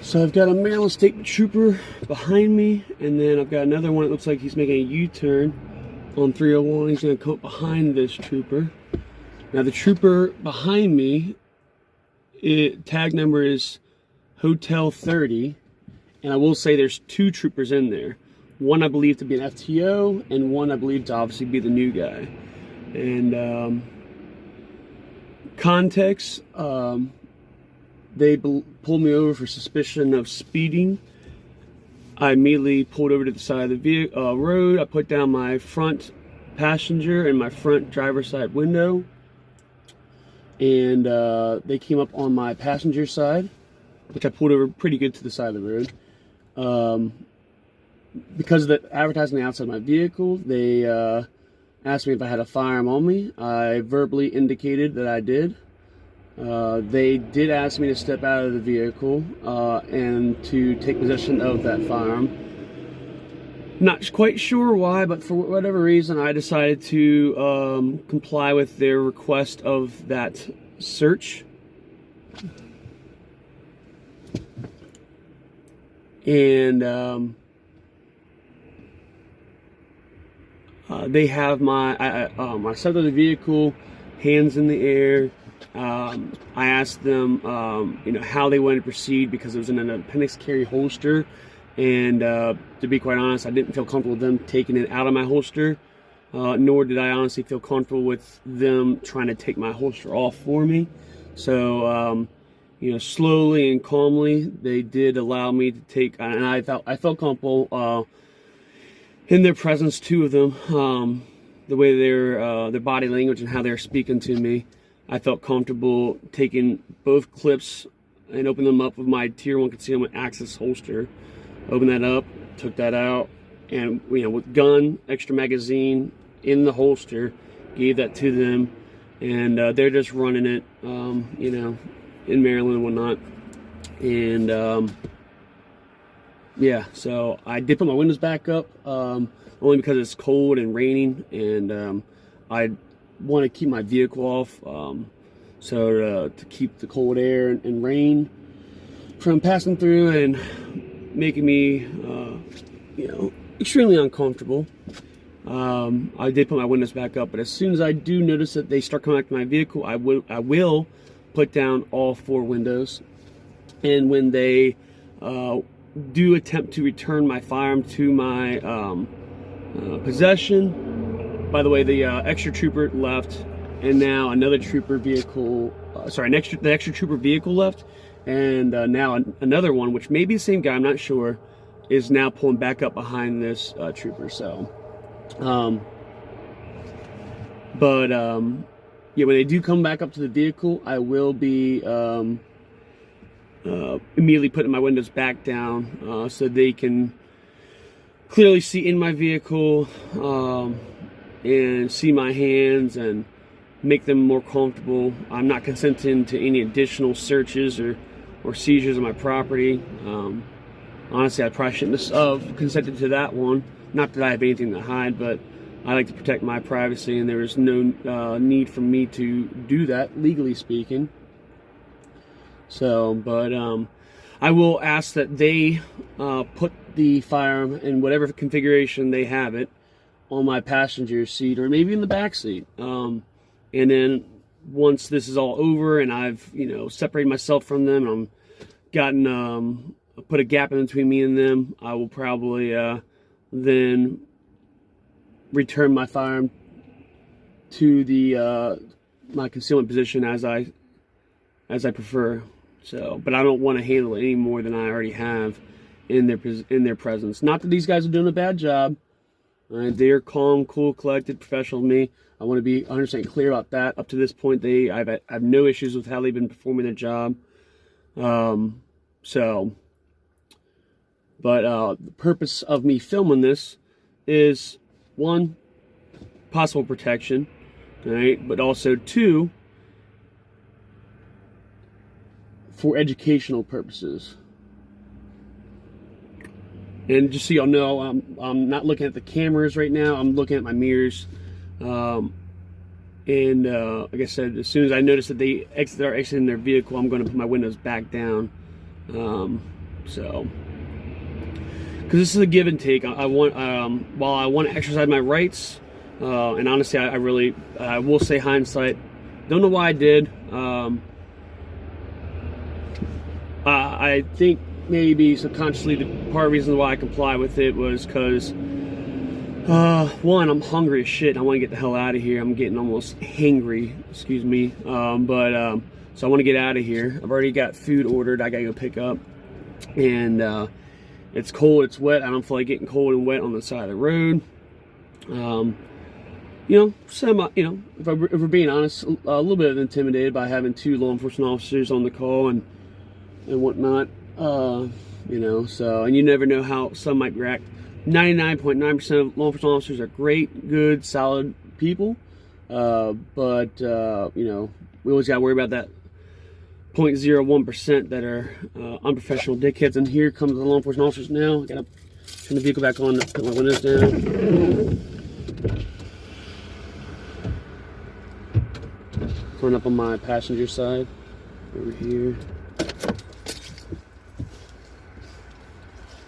So I've got a Maryland State Trooper behind me, and then I've got another one that looks like he's making a U-turn on 301. He's going to come up behind this trooper. Now the trooper behind me, tag number is Hotel 30, and I will say there's two troopers in there. One I believe to be an FTO, and one I believe to obviously be the new guy. And context, they pulled me over for suspicion of speeding. I immediately pulled over to the side of the road. I put down my front passenger and my front driver's side window. And they came up on my passenger side, which I pulled over pretty good to the side of the road. Because of the advertising outside my vehicle, they asked me if I had a firearm on me. I verbally indicated that I did. They did ask me to step out of the vehicle and to take possession of that firearm. Not quite sure why, but for whatever reason, I decided to comply with their request of that search. And they have I stepped out of the vehicle, hands in the air. I asked them, how they wanted to proceed because it was in an appendix carry holster, and to be quite honest, I didn't feel comfortable with them taking it out of my holster, nor did I honestly feel comfortable with them trying to take my holster off for me. So, slowly and calmly, they did allow me to take, and I felt comfortable in their presence, two of them, the way their body language and how they're speaking to me. I felt comfortable taking both clips and opening them up with my Tier 1 concealment access holster. Opened that up, took that out, and with gun, extra magazine in the holster, gave that to them, and they're just running it, in Maryland and whatnot. And yeah, so I did put my windows back up, only because it's cold and raining, and I want to keep my vehicle off, so to keep the cold air and rain from passing through and making me, extremely uncomfortable. I did put my windows back up, but as soon as I do notice that they start coming back to my vehicle, I will put down all four windows. And when they do attempt to return my firearm to my possession, by the way, the extra trooper left, and now another trooper vehicle, the extra trooper vehicle left, and now another one, which may be the same guy, I'm not sure, is now pulling back up behind this trooper. So, when they do come back up to the vehicle, I will be immediately putting my windows back down so they can clearly see in my vehicle, and see my hands and make them more comfortable. I'm not consenting to any additional searches or seizures of my property. Honestly, I probably shouldn't have consented to that one. Not that I have anything to hide, but I like to protect my privacy, and there is no need for me to do that, legally speaking. So, but I will ask that they put the firearm in whatever configuration they have it on my passenger seat, or maybe in the back seat. And then once this is all over and I've, separated myself from them, and I'm put a gap in between me and them, I will probably then return my firearm to the my concealment position as I prefer. So, but I don't want to handle it any more than I already have in their presence. Not that these guys are doing a bad job. They're calm, cool, collected, professional to me. I want to be 100% clear about that. Up to this point, I have no issues with how they've been performing their job. But the purpose of me filming this is, one, possible protection, right? But also, two, for educational purposes. And just so y'all know, I'm not looking at the cameras right now. I'm looking at my mirrors. Like I said, as soon as I notice that they are exiting their vehicle, I'm going to put my windows back down. So, because this is a give and take. I want, while I want to exercise my rights, and honestly, I will say hindsight, don't know why I did. I think maybe subconsciously the part of the reason why I comply with it was because, one, I'm hungry as shit. I want to get the hell out of here. I'm getting almost hangry, excuse me. So I want to get out of here. I've already got food ordered. I gotta go pick up, and it's cold, it's wet. I don't feel like getting cold and wet on the side of the road. If we're being honest, a little bit intimidated by having 2 law enforcement officers on the call and whatnot. So, and you never know how some might react. 99.9% of law enforcement officers are great, good, solid people. But we always got to worry about that 0.01% that are unprofessional dickheads. And here comes the law enforcement officers now. I got to turn the vehicle back on, put my windows down. Going up on my passenger side over here.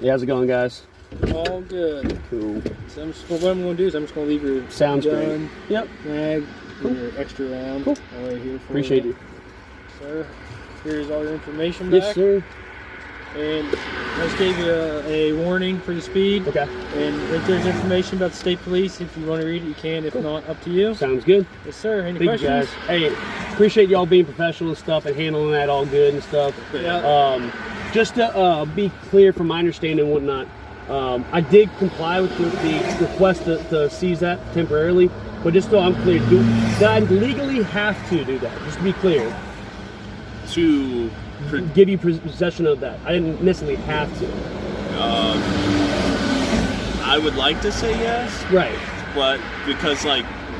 Yeah, how's it going, guys? All good. Cool. So what I'm going to do is I'm just going to leave your Sounds gun, great. Yep. mag, Cool. your extra round. Cool. All right here for Appreciate you. you. Sir, here's all your information back. Yes, sir. And I just gave you a warning for the speed. Okay. And if there's information about the state police, if you want to read it, you can. If not, up to you. Sounds good. Yes, sir. Any Thank you, questions? guys. Hey, appreciate y'all being professional and stuff and handling that all good and stuff. Yeah. Just to be clear from my understanding and whatnot, I did comply with the request to seize that temporarily, but just so I'm clear, do I legally have to do that? Just to be clear. To give you possession of that. I didn't necessarily have to. I would like to say yes. Right. But because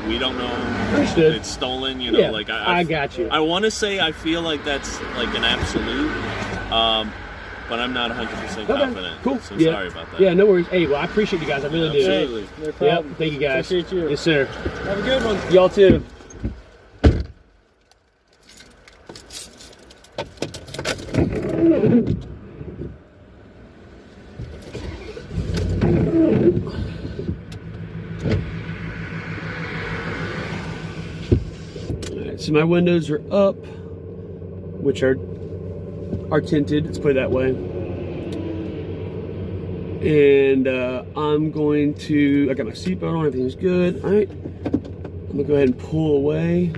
we don't know Understood. if it's stolen, Yeah, I got you. I want to say I feel like that's an absolute, but I'm not 100% confident. Cool. So yeah. sorry about that. Yeah, no worries. Hey, well, I appreciate you guys. I really do. Absolutely. Hey, no problem. Yep. Thank you guys. Appreciate you. Yes, sir. Have a good one. Y'all too. Alright, so my windows are up, which are tinted, let's put it that way. And I'm going to, I got my seatbelt on, everything's good. Alright, I'm gonna go ahead and pull away.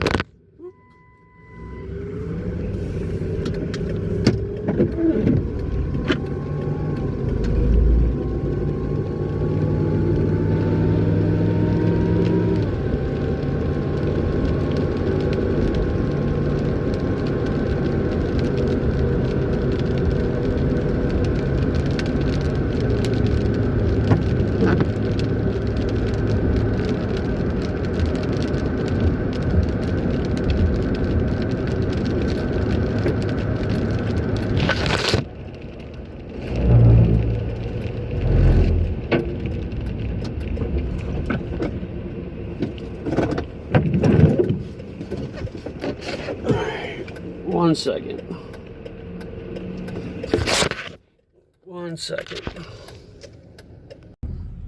One second.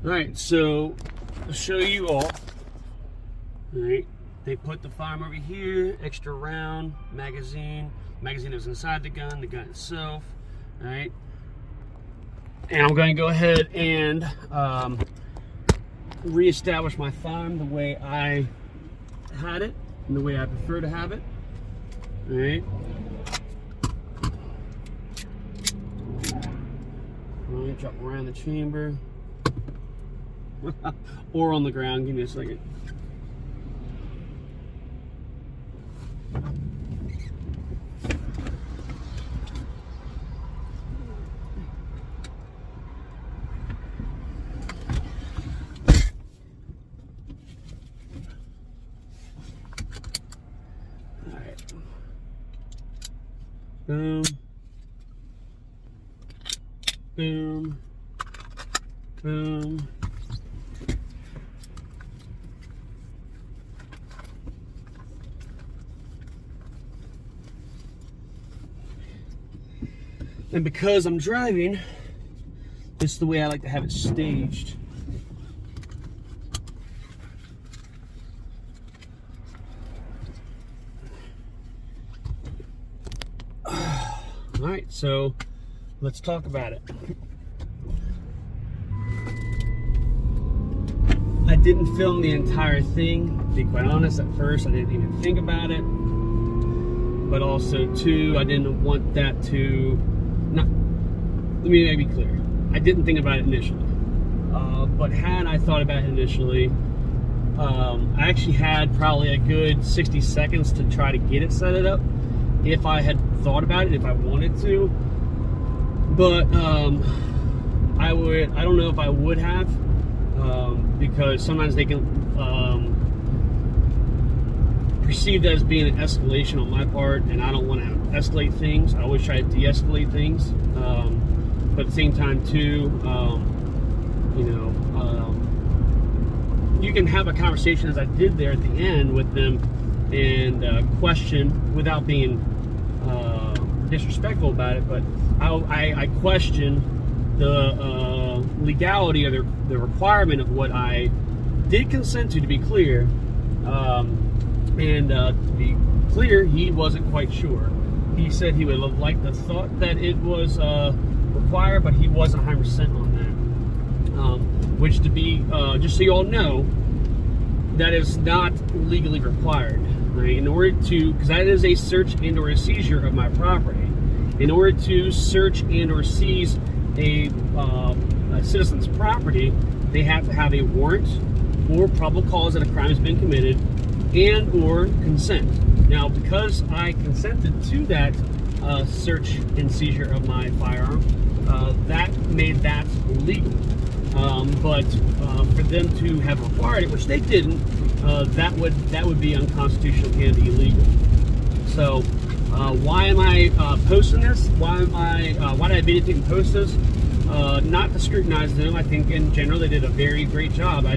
Alright, so I'll show you all. Alright, they put the firearm over here, extra round, magazine. Magazine is inside the gun itself. Alright. And I'm going to go ahead and reestablish my firearm the way I had it and the way I prefer to have it. Alright. Alright, drop around the chamber. Or on the ground. Give me a second. Alright. Boom. Boom. Boom. And because I'm driving, this is the way I like to have it staged. All right, so let's talk about it. I didn't film the entire thing, to be quite honest. At first, I didn't even think about it. But also, too, I didn't want that to not. Let me be clear. I didn't think about it initially. But had I thought about it initially, I actually had probably a good 60 seconds to try to get it set it up. If I had thought about it, if I wanted to. But I don't know if I would have. Because sometimes they can perceive that as being an escalation on my part, and I don't want to escalate things. I always try to de-escalate things, but at the same time too, you can have a conversation, as I did there at the end with them, and question without being disrespectful about it. But I question the legality of the requirement of what I did consent to be clear. And to be clear, he wasn't quite sure. He said he would have liked the thought that it was required, but he wasn't 100% on that. Which, to be, just so you all know, that is not legally required. Right? In order to, because that is a search and or a seizure of my property. In order to search and or seize a citizen's property, they have to have a warrant or probable cause that a crime has been committed and or consent. Now, because I consented to that search and seizure of my firearm, that made that legal. But for them to have required it, which they didn't, that would be unconstitutional and illegal. So why am I posting this? Why did I videotape and post this? Not to scrutinize them. I think in general they did a very great job. I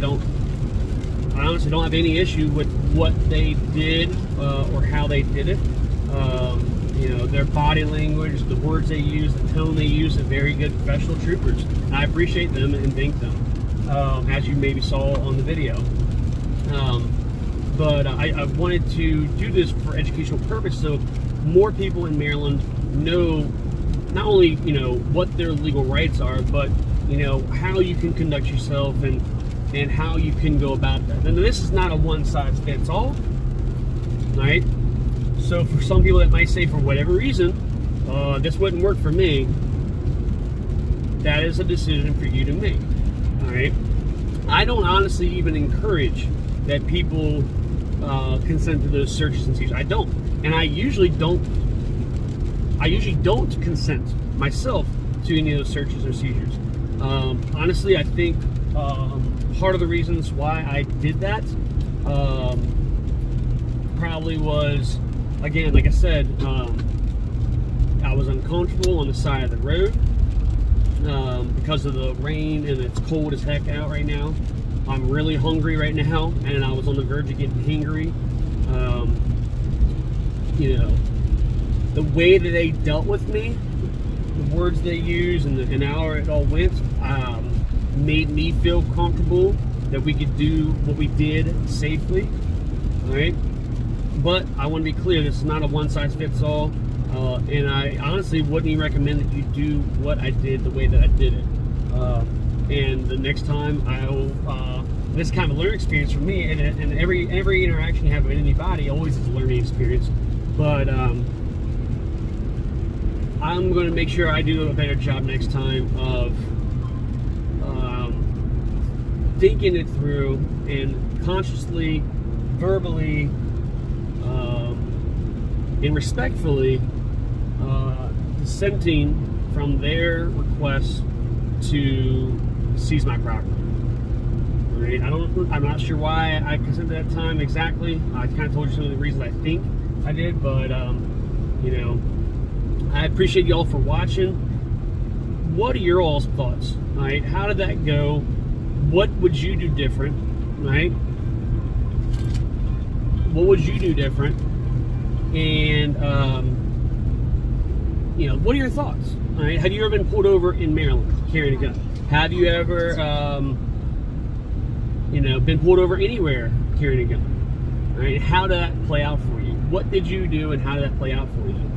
honestly don't have any issue with what they did or how they did it. Their body language, the words they use, the tone they use, are very good professional troopers. And I appreciate them and thank them, as you maybe saw on the video. But I wanted to do this for educational purpose, so more people in Maryland know not only what their legal rights are, but how you can conduct yourself and how you can go about that. And this is not a one-size-fits-all, right? So for some people that might say, for whatever reason, this wouldn't work for me, that is a decision for you to make, all right? I don't honestly even encourage that people consent to those searches and seizures. I don't. And I usually don't consent myself to any of those searches or seizures. Honestly, I think part of the reasons why I did that probably was, again, like I said, I was uncomfortable on the side of the road because of the rain and it's cold as heck out right now. I'm really hungry right now, and I was on the verge of getting hangry. The way that they dealt with me, the words they used, and how it all went, made me feel comfortable that we could do what we did safely. All right, but I want to be clear: this is not a one-size-fits-all, and I honestly wouldn't even recommend that you do what I did the way that I did it. And the next time, I will. This is kind of a learning experience for me, and every interaction you have with anybody always is a learning experience. But I'm going to make sure I do a better job next time of thinking it through and consciously, verbally, and respectfully dissenting from their request to seize my property. Right? I'm not sure why I consented at that time exactly. I kind of told you some of the reasons I think I did, but I appreciate y'all for watching. What are your all's thoughts? Right? How did that go? What would you do different? Right? What would you do different? And what are your thoughts? All right. Have you ever been pulled over in Maryland carrying a gun? Have you ever, been pulled over anywhere carrying a gun? All right. How did that play out for you? What did you do, and how did that play out for you?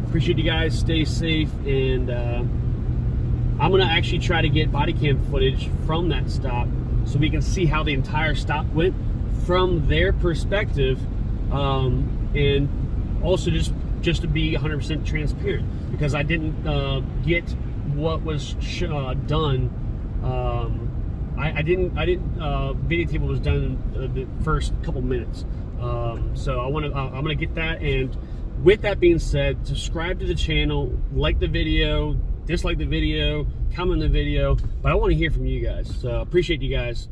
Appreciate you guys. Stay safe, and I'm gonna actually try to get body cam footage from that stop so we can see how the entire stop went from their perspective, and also just to be 100% transparent, because I didn't get what was done. I didn't videotape what was done in the first couple minutes. So I'm gonna get that. And with that being said, subscribe to the channel, like the video, dislike the video, comment on the video. But I want to hear from you guys. So appreciate you guys.